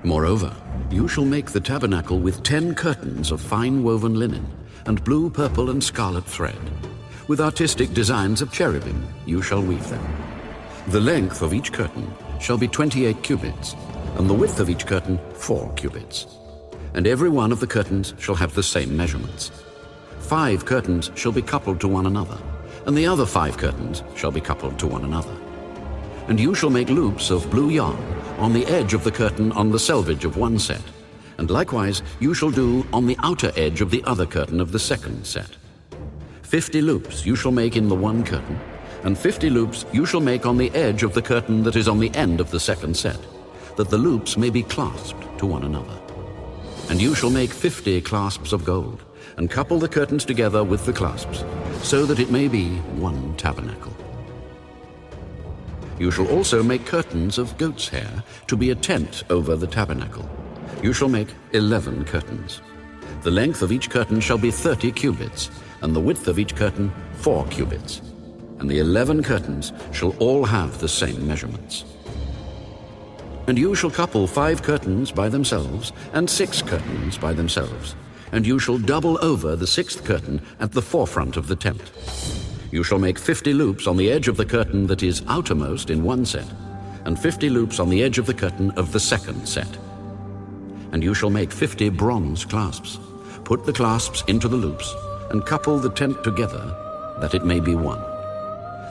Moreover, you shall make the tabernacle with 10 curtains of fine woven linen, and blue, purple, and scarlet thread. With artistic designs of cherubim you shall weave them. The length of each curtain shall be 28 cubits, and the width of each curtain 4 cubits. And every one of the curtains shall have the same measurements. 5 curtains shall be coupled to one another, and the other 5 curtains shall be coupled to one another. And you shall make loops of blue yarn on the edge of the curtain on the selvage of one set, and likewise you shall do on the outer edge of the other curtain of the second set. 50 loops you shall make in the one curtain, and 50 loops you shall make on the edge of the curtain that is on the end of the second set, that the loops may be clasped to one another. And you shall make 50 clasps of gold, and couple the curtains together with the clasps, so that it may be one tabernacle. You shall also make curtains of goat's hair to be a tent over the tabernacle. You shall make 11 curtains. The length of each curtain shall be 30 cubits, and the width of each curtain 4 cubits. And the 11 curtains shall all have the same measurements. And you shall couple 5 curtains by themselves, and 6 curtains by themselves, and you shall double over the 6th curtain at the forefront of the tent. You shall make 50 loops on the edge of the curtain that is outermost in one set, and 50 loops on the edge of the curtain of the second set. And you shall make 50 bronze clasps. Put the clasps into the loops, and couple the tent together, that it may be one.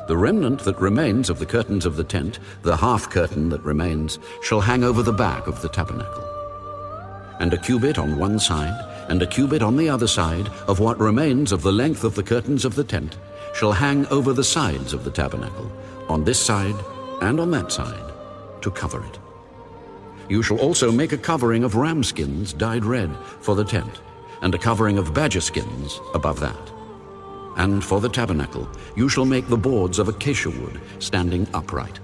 The remnant that remains of the curtains of the tent, the half curtain that remains, shall hang over the back of the tabernacle. And a cubit on one side, and a cubit on the other side of what remains of the length of the curtains of the tent shall hang over the sides of the tabernacle, on this side and on that side, to cover it. You shall also make a covering of ram skins dyed red for the tent, and a covering of badger skins above that. And for the tabernacle you shall make the boards of acacia wood standing upright.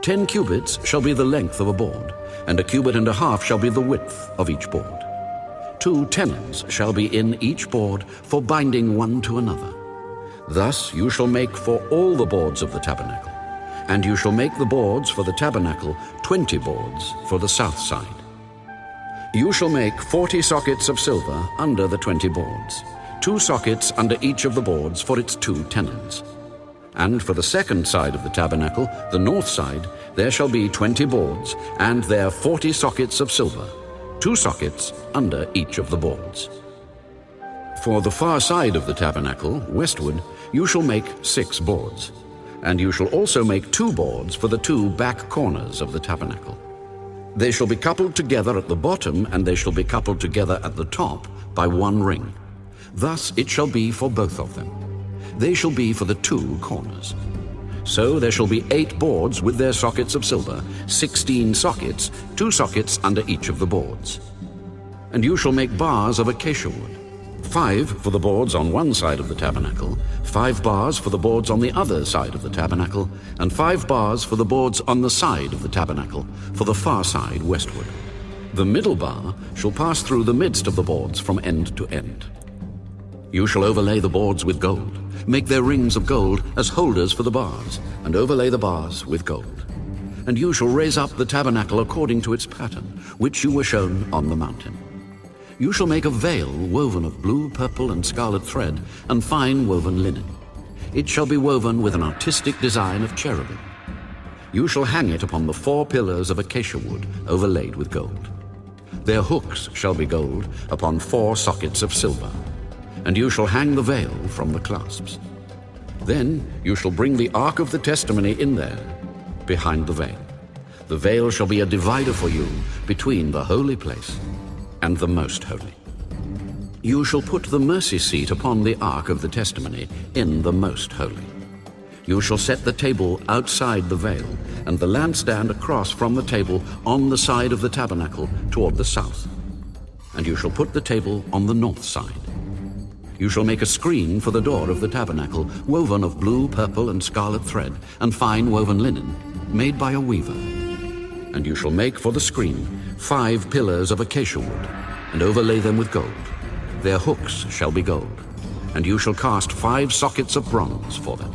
10 cubits shall be the length of a board, and a cubit and a half shall be the width of each board. 2 tenons shall be in each board for binding one to another. Thus you shall make for all the boards of the tabernacle, and you shall make the boards for the tabernacle 20 boards for the south side. You shall make 40 sockets of silver under the 20 boards, 2 sockets under each of the boards for its 2 tenons. And for the second side of the tabernacle, the north side, there shall be 20 boards, and there 40 sockets of silver, 2 sockets under each of the boards. For the far side of the tabernacle, westward, you shall make 6 boards, and you shall also make 2 boards for the 2 back corners of the tabernacle. They shall be coupled together at the bottom, and they shall be coupled together at the top by one ring. Thus it shall be for both of them. They shall be for the 2 corners. So there shall be 8 boards with their sockets of silver, 16 sockets, 2 sockets under each of the boards. And you shall make bars of acacia wood, 5 for the boards on one side of the tabernacle, 5 bars for the boards on the other side of the tabernacle, and 5 bars for the boards on the side of the tabernacle, for the far side westward. The middle bar shall pass through the midst of the boards from end to end. You shall overlay the boards with gold, make their rings of gold as holders for the bars, and overlay the bars with gold. And you shall raise up the tabernacle according to its pattern, which you were shown on the mountain. You shall make a veil woven of blue, purple, and scarlet thread, and fine woven linen. It shall be woven with an artistic design of cherubim. You shall hang it upon the 4 pillars of acacia wood overlaid with gold. Their hooks shall be gold upon 4 sockets of silver. And you shall hang the veil from the clasps. Then you shall bring the ark of the testimony in there, behind the veil. The veil shall be a divider for you between the holy place and the most holy. You shall put the mercy seat upon the ark of the testimony in the most holy. You shall set the table outside the veil, and the lampstand across from the table on the side of the tabernacle toward the south. And you shall put the table on the north side. You shall make a screen for the door of the tabernacle, woven of blue, purple, and scarlet thread, and fine woven linen, made by a weaver. And you shall make for the screen 5 pillars of acacia wood, and overlay them with gold. Their hooks shall be gold, and you shall cast 5 sockets of bronze for them.